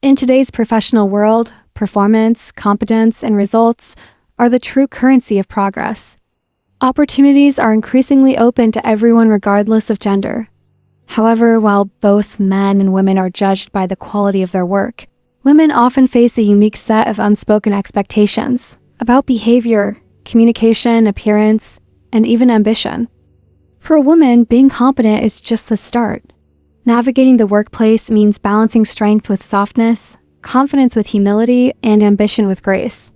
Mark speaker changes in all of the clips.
Speaker 1: In today's professional world, performance, competence, and results are the true currency of progress. Opportunities are increasingly open to everyone regardless of gender. However, while both men and women are judged by the quality of their work, women often face a unique set of unspoken expectations about behavior, communication, appearance, and even ambition. For a woman, being competent is just the start. Navigating the workplace means balancing strength with softness, confidence with humility, and ambition with grace.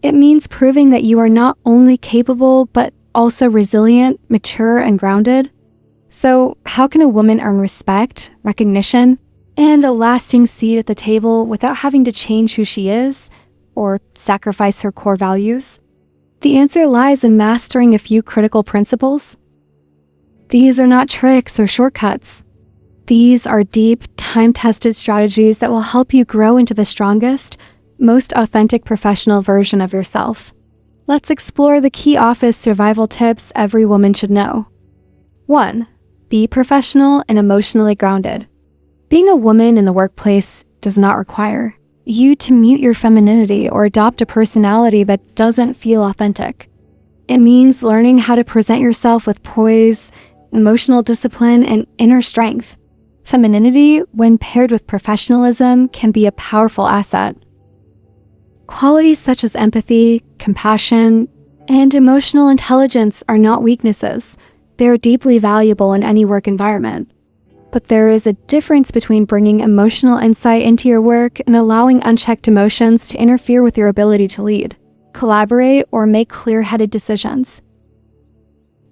Speaker 1: It means proving that you are not only capable, but also resilient, mature, and grounded. So, how can a woman earn respect, recognition, and a lasting seat at the table without having to change who she is or sacrifice her core values? The answer lies in mastering a few critical principles. These are not tricks or shortcuts. These are deep, time-tested strategies that will help you grow into the strongest, most authentic professional version of yourself. Let's explore the key office survival tips every woman should know. 1. Be professional and emotionally grounded. Being a woman in the workplace does not require you to mute your femininity or adopt a personality that doesn't feel authentic. It means learning how to present yourself with poise, emotional discipline, and inner strength. Femininity, when paired with professionalism, can be a powerful asset. Qualities such as empathy, compassion, and emotional intelligence are not weaknesses. They are deeply valuable in any work environment. But there is a difference between bringing emotional insight into your work and allowing unchecked emotions to interfere with your ability to lead, collaborate, or make clear-headed decisions.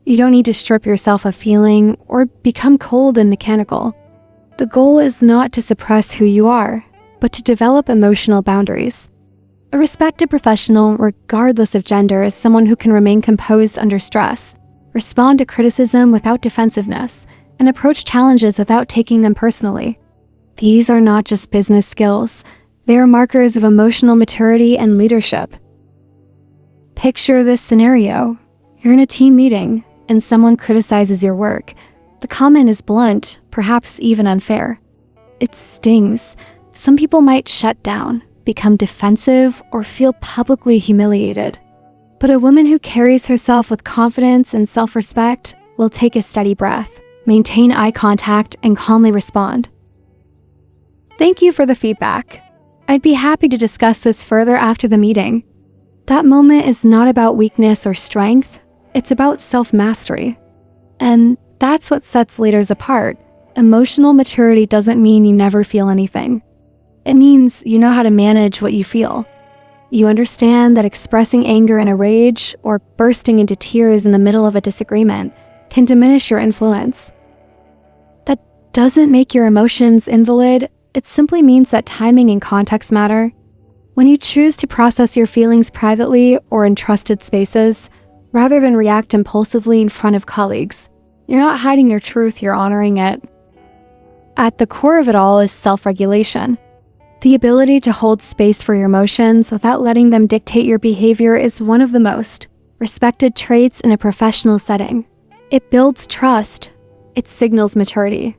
Speaker 1: You don't need to strip yourself of feeling or become cold and mechanical. The goal is not to suppress who you are, but to develop emotional boundaries. A respected professional, regardless of gender, is someone who can remain composed under stress, respond to criticism without defensiveness, and approach challenges without taking them personally. These are not just business skills, they are markers of emotional maturity and leadership. Picture this scenario. You're in a team meeting, and someone criticizes your work. The comment is blunt, perhaps even unfair. It stings. Some people might shut down, become defensive, or feel publicly humiliated. But a woman who carries herself with confidence and self-respect will take a steady breath, maintain eye contact, and calmly respond. Thank you for the feedback. I'd be happy to discuss this further after the meeting. That moment is not about weakness or strength, it's about self-mastery. And that's what sets leaders apart. Emotional maturity doesn't mean you never feel anything. It means you know how to manage what you feel. You understand that expressing anger in a rage or bursting into tears in the middle of a disagreement can diminish your influence. That doesn't make your emotions invalid, it simply means that timing and context matter. When you choose to process your feelings privately or in trusted spaces, rather than react impulsively in front of colleagues, you're not hiding your truth, you're honoring it. At the core of it all is self-regulation. The ability to hold space for your emotions without letting them dictate your behavior is one of the most respected traits in a professional setting. It builds trust, it signals maturity,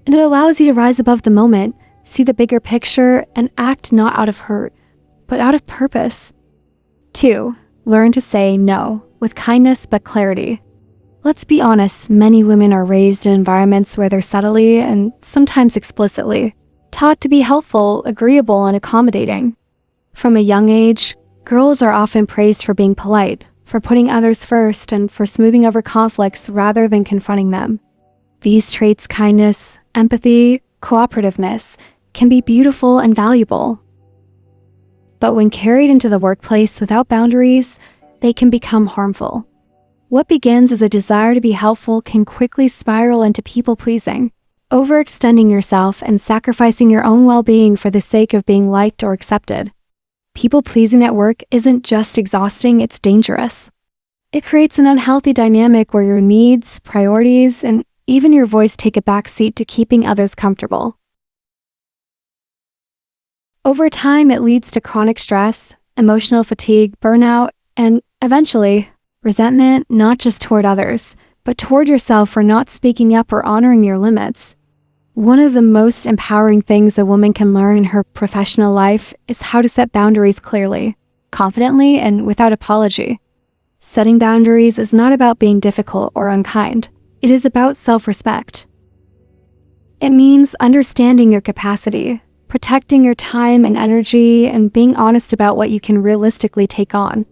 Speaker 1: and it allows you to rise above the moment, see the bigger picture, and act not out of hurt, but out of purpose. 2. Learn to say no, with kindness but clarity. Let's be honest, many women are raised in environments where they're subtly, and sometimes explicitly, taught to be helpful, agreeable, and accommodating. From a young age, girls are often praised for being polite, for putting others first, and for smoothing over conflicts rather than confronting them. These traits, kindness, empathy, cooperativeness, can be beautiful and valuable. But when carried into the workplace without boundaries, they can become harmful. What begins as a desire to be helpful can quickly spiral into people-pleasing, overextending yourself and sacrificing your own well-being for the sake of being liked or accepted. People-pleasing at work isn't just exhausting, it's dangerous. It creates an unhealthy dynamic where your needs, priorities, and even your voice take a backseat to keeping others comfortable. Over time, it leads to chronic stress, emotional fatigue, burnout, and eventually, resentment, not just toward others, but toward yourself for not speaking up or honoring your limits. One of the most empowering things a woman can learn in her professional life is how to set boundaries clearly, confidently, and without apology. Setting boundaries is not about being difficult or unkind. It is about self-respect. It means understanding your capacity, protecting your time and energy, and being honest about what you can realistically take on.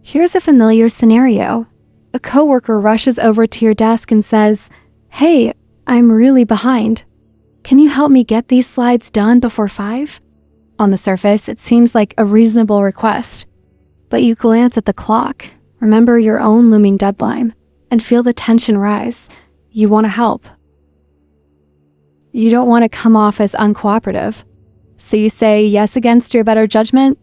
Speaker 1: Here's a familiar scenario. A coworker rushes over to your desk and says, "Hey, I'm really behind. Can you help me get these slides done before 5?" On the surface, it seems like a reasonable request. But you glance at the clock, remember your own looming deadline, and feel the tension rise. You want to help. You don't want to come off as uncooperative. So you say yes against your better judgment.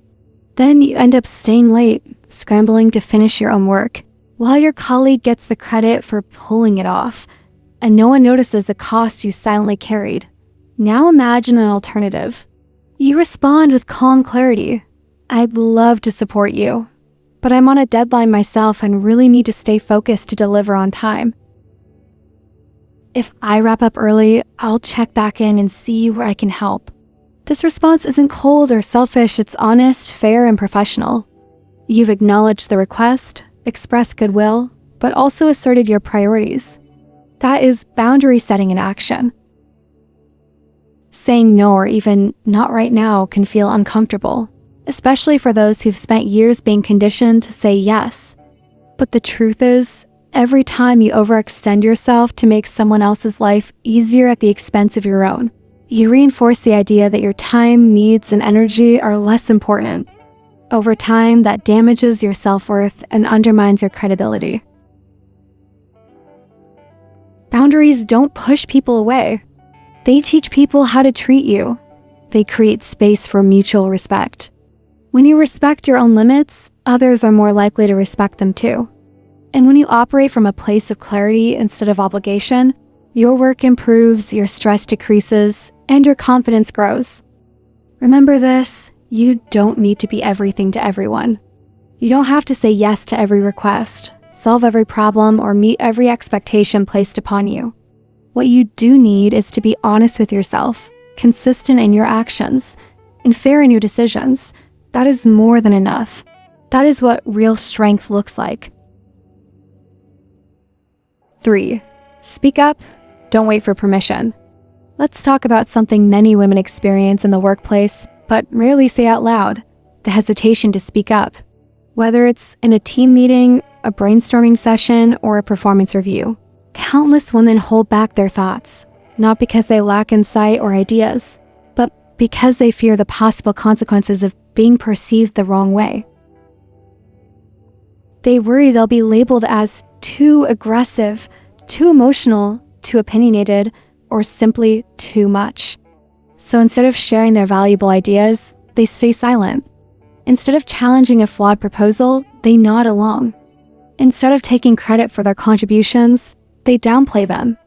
Speaker 1: Then you end up staying late, scrambling to finish your own work, while your colleague gets the credit for pulling it off, and no one notices the cost you silently carried. Now imagine an alternative. You respond with calm clarity. "I'd love to support you, but I'm on a deadline myself and really need to stay focused to deliver on time. If I wrap up early, I'll check back in and see where I can help." This response isn't cold or selfish, it's honest, fair, and professional. You've acknowledged the request, expressed goodwill, but also asserted your priorities. That is boundary setting in action. Saying no or even "not right now" can feel uncomfortable, especially for those who've spent years being conditioned to say yes. But the truth is, every time you overextend yourself to make someone else's life easier at the expense of your own, you reinforce the idea that your time, needs, and energy are less important. Over time, that damages your self-worth and undermines your credibility. Boundaries don't push people away. They teach people how to treat you. They create space for mutual respect. When you respect your own limits, others are more likely to respect them too. And when you operate from a place of clarity instead of obligation, your work improves, your stress decreases, and your confidence grows. Remember this, you don't need to be everything to everyone. You don't have to say yes to every request, solve every problem, or meet every expectation placed upon you. What you do need is to be honest with yourself, consistent in your actions, and fair in your decisions. That is more than enough. That is what real strength looks like. 3. Speak up. Don't wait for permission. Let's talk about something many women experience in the workplace, but rarely say out loud: the hesitation to speak up. Whether it's in a team meeting, a brainstorming session, or a performance review, countless women hold back their thoughts, not because they lack insight or ideas, but because they fear the possible consequences of being perceived the wrong way. They worry they'll be labeled as too aggressive, too emotional, too opinionated, or simply too much. So instead of sharing their valuable ideas, they stay silent. Instead of challenging a flawed proposal, they nod along. Instead of taking credit for their contributions, they downplay them.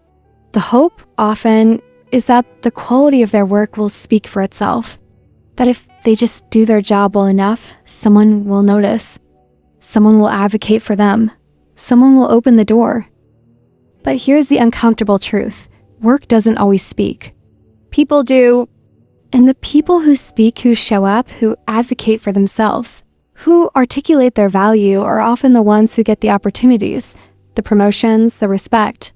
Speaker 1: The hope, often, is that the quality of their work will speak for itself. That if they just do their job well enough, someone will notice. Someone will advocate for them. Someone will open the door. But here's the uncomfortable truth. Work doesn't always speak. People do. And the people who speak, who show up, who advocate for themselves, who articulate their value, are often the ones who get the opportunities, the promotions, the respect.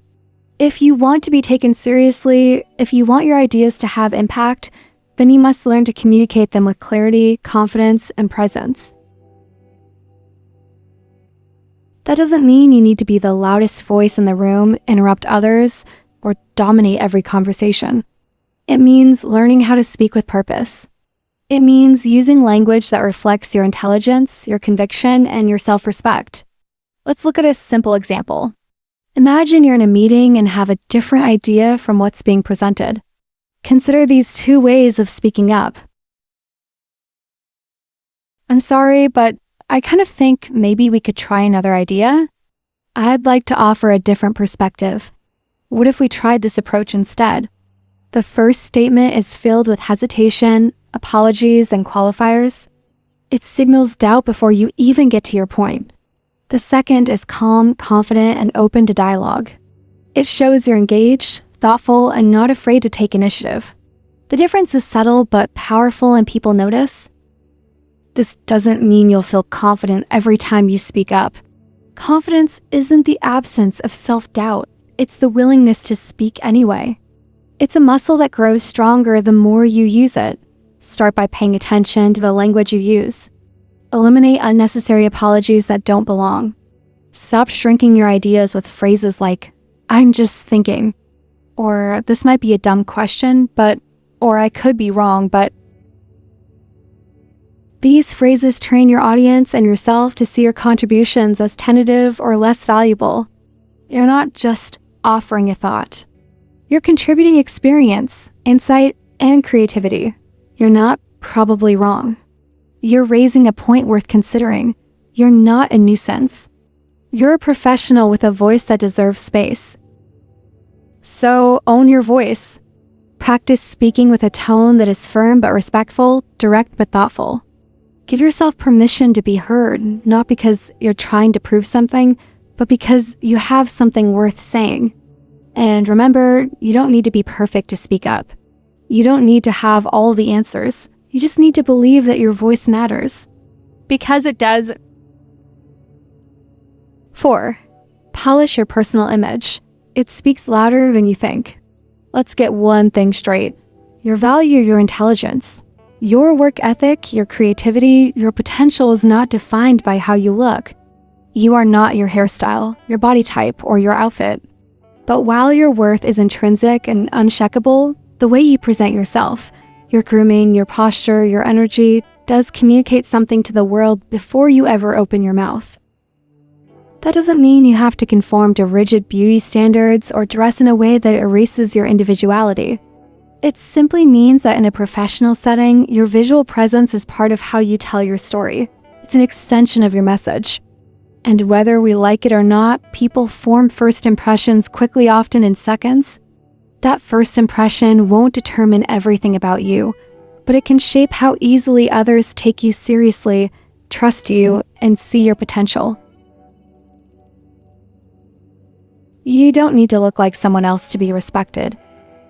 Speaker 1: If you want to be taken seriously, if you want your ideas to have impact, then you must learn to communicate them with clarity, confidence, and presence. That doesn't mean you need to be the loudest voice in the room, interrupt others, or dominate every conversation. It means learning how to speak with purpose. It means using language that reflects your intelligence, your conviction, and your self-respect. Let's look at a simple example. Imagine you're in a meeting and have a different idea from what's being presented. Consider these 2 ways of speaking up. "I'm sorry, but I kind of think maybe we could try another idea. I'd like to offer a different perspective. What if we tried this approach instead?" The first statement is filled with hesitation, apologies, and qualifiers. It signals doubt before you even get to your point. The second is calm, confident, and open to dialogue. It shows you're engaged, thoughtful, and not afraid to take initiative. The difference is subtle but powerful, and people notice. This doesn't mean you'll feel confident every time you speak up. Confidence isn't the absence of self-doubt. It's the willingness to speak anyway. It's a muscle that grows stronger the more you use it. Start by paying attention to the language you use. Eliminate unnecessary apologies that don't belong. Stop shrinking your ideas with phrases like, "I'm just thinking," or "this might be a dumb question, but," or "I could be wrong, but." These phrases train your audience and yourself to see your contributions as tentative or less valuable. You're not just offering a thought. You're contributing experience, insight, and creativity. You're not probably wrong. You're raising a point worth considering. You're not a nuisance. You're a professional with a voice that deserves space. So own your voice. Practice speaking with a tone that is firm but respectful, direct but thoughtful. Give yourself permission to be heard, not because you're trying to prove something, but because you have something worth saying. And remember, you don't need to be perfect to speak up. You don't need to have all the answers. You just need to believe that your voice matters. Because it does. 4. Polish your personal image. It speaks louder than you think. Let's get one thing straight. You value your intelligence. Your work ethic, your creativity, your potential is not defined by how you look. You are not your hairstyle, your body type, or your outfit. But while your worth is intrinsic and uncheckable, the way you present yourself, your grooming, your posture, your energy, does communicate something to the world before you ever open your mouth. That doesn't mean you have to conform to rigid beauty standards or dress in a way that erases your individuality. It simply means that in a professional setting, your visual presence is part of how you tell your story. It's an extension of your message. And whether we like it or not, people form first impressions quickly, often in seconds. That first impression won't determine everything about you, but it can shape how easily others take you seriously, trust you, and see your potential. You don't need to look like someone else to be respected.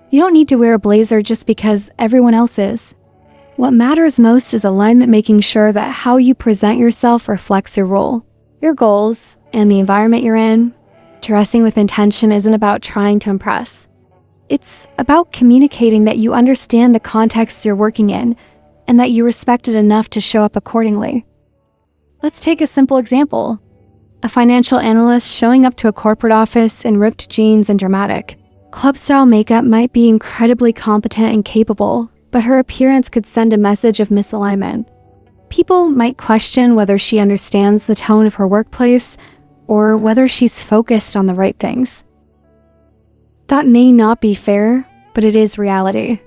Speaker 1: You don't need to wear a blazer just because everyone else is. What matters most is alignment, making sure that how you present yourself reflects your role, your goals, and the environment you're in. Dressing with intention isn't about trying to impress. It's about communicating that you understand the context you're working in and that you respect it enough to show up accordingly. Let's take a simple example. A financial analyst showing up to a corporate office in ripped jeans and dramatic. Club-style makeup might be incredibly competent and capable, but her appearance could send a message of misalignment. People might question whether she understands the tone of her workplace or whether she's focused on the right things. That may not be fair, but it is reality.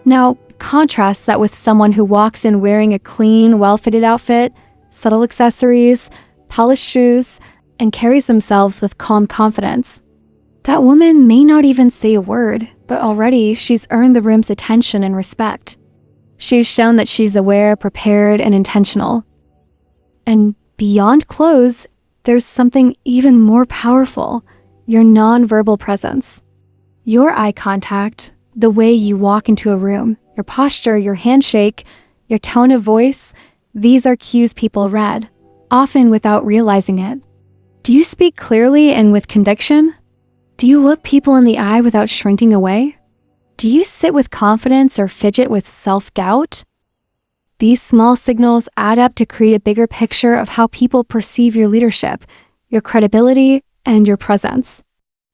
Speaker 1: Now, contrast that with someone who walks in wearing a clean, well-fitted outfit, subtle accessories, polished shoes, and carries themselves with calm confidence. That woman may not even say a word, but already she's earned the room's attention and respect. She's shown that she's aware, prepared, and intentional. And beyond clothes, there's something even more powerful: your nonverbal presence. Your eye contact, the way you walk into a room, your posture, your handshake, your tone of voice, these are cues people read, often without realizing it. Do you speak clearly and with conviction? Do you look people in the eye without shrinking away? Do you sit with confidence or fidget with self-doubt? These small signals add up to create a bigger picture of how people perceive your leadership, your credibility, and your presence.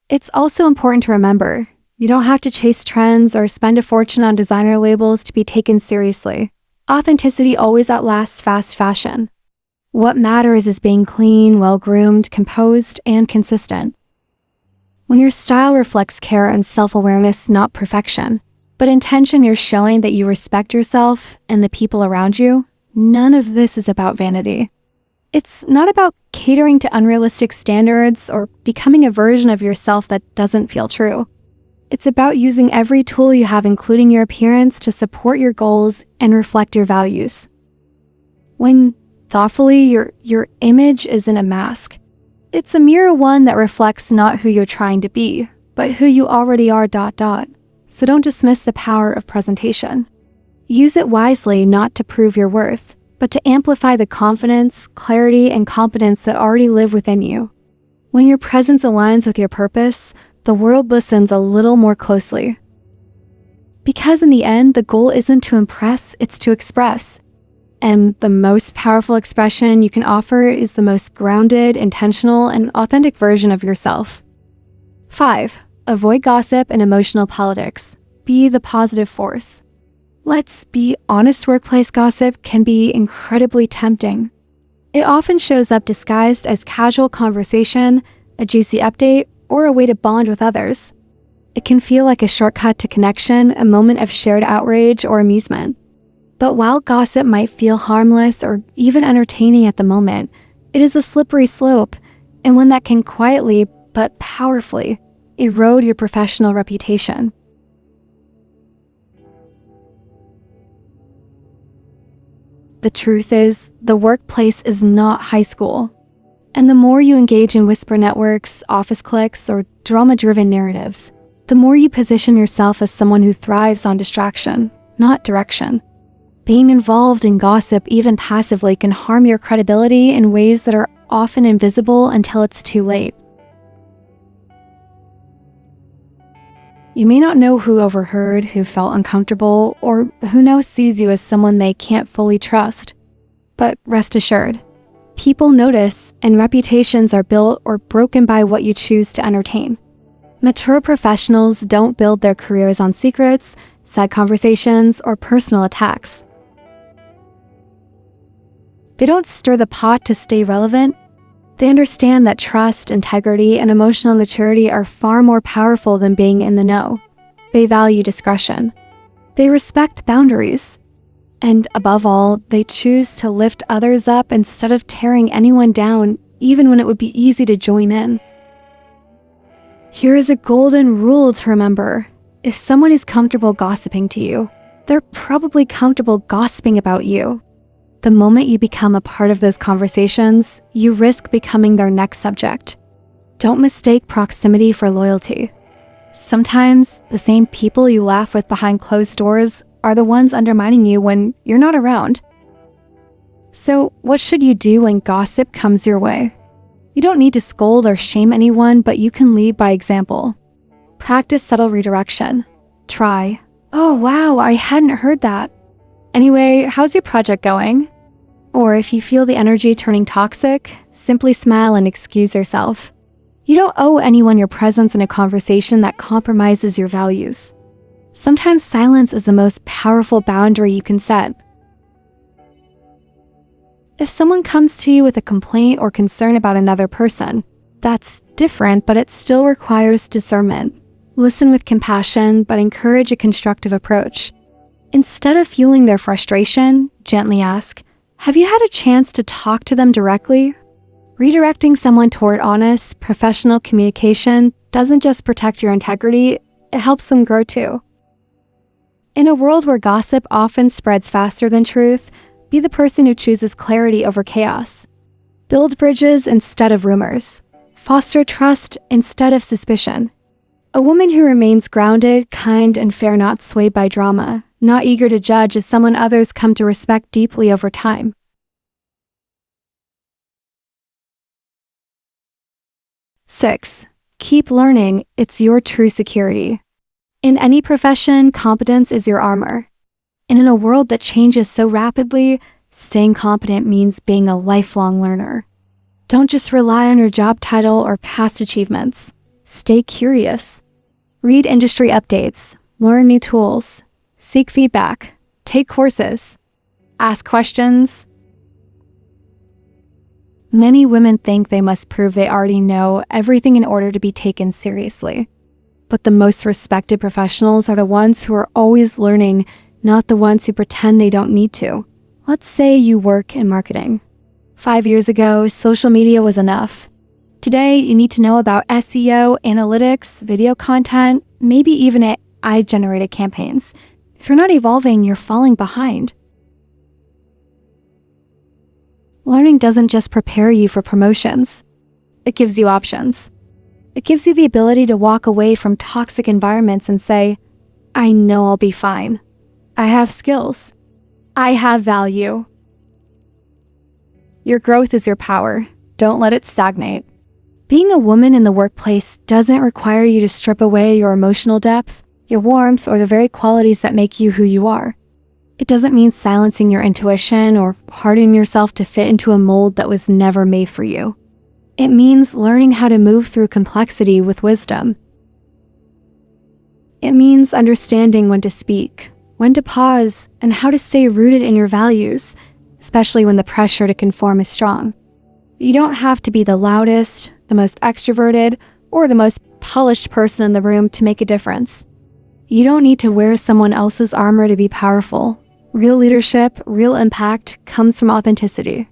Speaker 1: It's also important to remember, you don't have to chase trends or spend a fortune on designer labels to be taken seriously. Authenticity always outlasts fast fashion. What matters is being clean, well-groomed, composed, and consistent. When your style reflects care and self-awareness, not perfection, but intention, you're showing that you respect yourself and the people around you. None of this is about vanity. It's not about catering to unrealistic standards or becoming a version of yourself that doesn't feel true. It's about using every tool you have, including your appearance, to support your goals and reflect your values. When thoughtfully, your image isn't a mask. It's a mirror, one that reflects not who you're trying to be, but who you already are ... So don't dismiss the power of presentation. Use it wisely, not to prove your worth, but to amplify the confidence, clarity, and competence that already live within you. When your presence aligns with your purpose, the world listens a little more closely. Because in the end, the goal isn't to impress, it's to express. And the most powerful expression you can offer is the most grounded, intentional, and authentic version of yourself. 5. Avoid gossip and emotional politics. Be the positive force. Let's be honest, workplace gossip can be incredibly tempting. It often shows up disguised as casual conversation, a juicy update, or a way to bond with others. It can feel like a shortcut to connection, a moment of shared outrage or amusement. But while gossip might feel harmless or even entertaining at the moment, it is a slippery slope, and one that can quietly but powerfully erode your professional reputation. The truth is, the workplace is not high school. And the more you engage in whisper networks, office cliques, or drama-driven narratives, the more you position yourself as someone who thrives on distraction, not direction. Being involved in gossip, even passively, can harm your credibility in ways that are often invisible until it's too late. You may not know who overheard, who felt uncomfortable, or who now sees you as someone they can't fully trust. But rest assured, people notice, and reputations are built or broken by what you choose to entertain. Mature professionals don't build their careers on secrets, side conversations, or personal attacks. They don't stir the pot to stay relevant. They understand that trust, integrity, and emotional maturity are far more powerful than being in the know. They value discretion. They respect boundaries. And above all, they choose to lift others up instead of tearing anyone down, even when it would be easy to join in. Here is a golden rule to remember. If someone is comfortable gossiping to you, they're probably comfortable gossiping about you. The moment you become a part of those conversations, you risk becoming their next subject. Don't mistake proximity for loyalty. Sometimes, the same people you laugh with behind closed doors are the ones undermining you when you're not around. So, what should you do when gossip comes your way? You don't need to scold or shame anyone, but you can lead by example. Practice subtle redirection. Try, "Oh wow, I hadn't heard that. Anyway, how's your project going?" Or if you feel the energy turning toxic, simply smile and excuse yourself. You don't owe anyone your presence in a conversation that compromises your values. Sometimes silence is the most powerful boundary you can set. If someone comes to you with a complaint or concern about another person, that's different, but it still requires discernment. Listen with compassion, but encourage a constructive approach. Instead of fueling their frustration, gently ask, "Have you had a chance to talk to them directly?" Redirecting someone toward honest, professional communication doesn't just protect your integrity, it helps them grow too. In a world where gossip often spreads faster than truth, be the person who chooses clarity over chaos. Build bridges instead of rumors. Foster trust instead of suspicion. A woman who remains grounded, kind, and fair, not swayed by drama, not eager to judge, is someone others come to respect deeply over time. 6. Keep learning. It's your true security. In any profession, competence is your armor. And in a world that changes so rapidly, staying competent means being a lifelong learner. Don't just rely on your job title or past achievements. Stay curious. Read industry updates, learn new tools, seek feedback, take courses, ask questions. Many women think they must prove they already know everything in order to be taken seriously. But the most respected professionals are the ones who are always learning, not the ones who pretend they don't need to. Let's say you work in marketing. 5 years ago, social media was enough. Today, you need to know about SEO, analytics, video content, maybe even AI-generated campaigns. If you're not evolving, you're falling behind. Learning doesn't just prepare you for promotions. It gives you options. It gives you the ability to walk away from toxic environments and say, I know I'll be fine. I have skills. I have value. Your growth is your power. Don't let it stagnate. Being a woman in the workplace doesn't require you to strip away your emotional depth, your warmth, or the very qualities that make you who you are. It doesn't mean silencing your intuition or hardening yourself to fit into a mold that was never made for you. It means learning how to move through complexity with wisdom. It means understanding when to speak, when to pause, and how to stay rooted in your values, especially when the pressure to conform is strong. You don't have to be the loudest, the most extroverted, or the most polished person in the room to make a difference. You don't need to wear someone else's armor to be powerful. Real leadership, real impact comes from authenticity.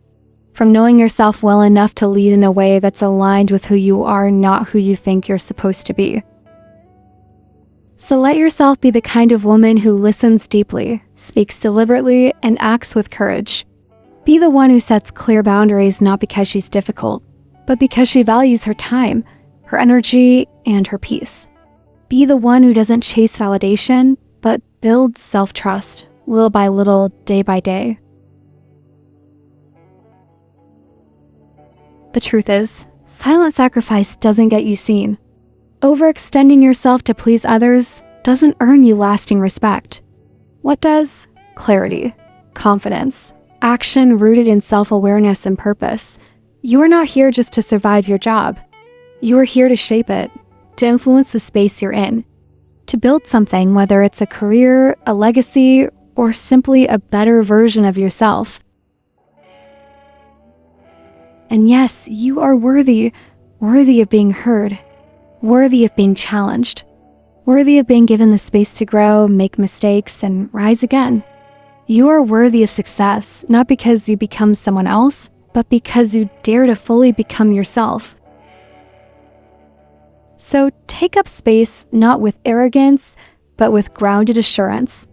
Speaker 1: From knowing yourself well enough to lead in a way that's aligned with who you are, not who you think you're supposed to be. So let yourself be the kind of woman who listens deeply, speaks deliberately, and acts with courage. Be the one who sets clear boundaries not because she's difficult, but because she values her time, her energy, and her peace. Be the one who doesn't chase validation, but builds self-trust, little by little, day by day. The truth is, silent sacrifice doesn't get you seen. Overextending yourself to please others doesn't earn you lasting respect. What does? Clarity, confidence, action rooted in self-awareness and purpose. You are not here just to survive your job. You are here to shape it, to influence the space you're in, to build something, whether it's a career, a legacy, or simply a better version of yourself. And yes, you are worthy of being heard, worthy of being challenged, worthy of being given the space to grow, make mistakes, and rise again. You are worthy of success, not because you become someone else, but because you dare to fully become yourself. So take up space, not with arrogance, but with grounded assurance.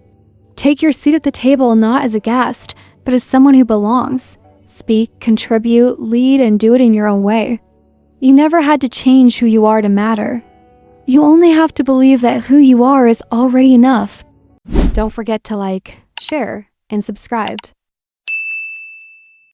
Speaker 1: Take your seat at the table not as a guest, but as someone who belongs. Speak, contribute, lead, and do it in your own way. You never had to change who you are to matter. You only have to believe that who you are is already enough. Don't forget to like, share, and subscribe.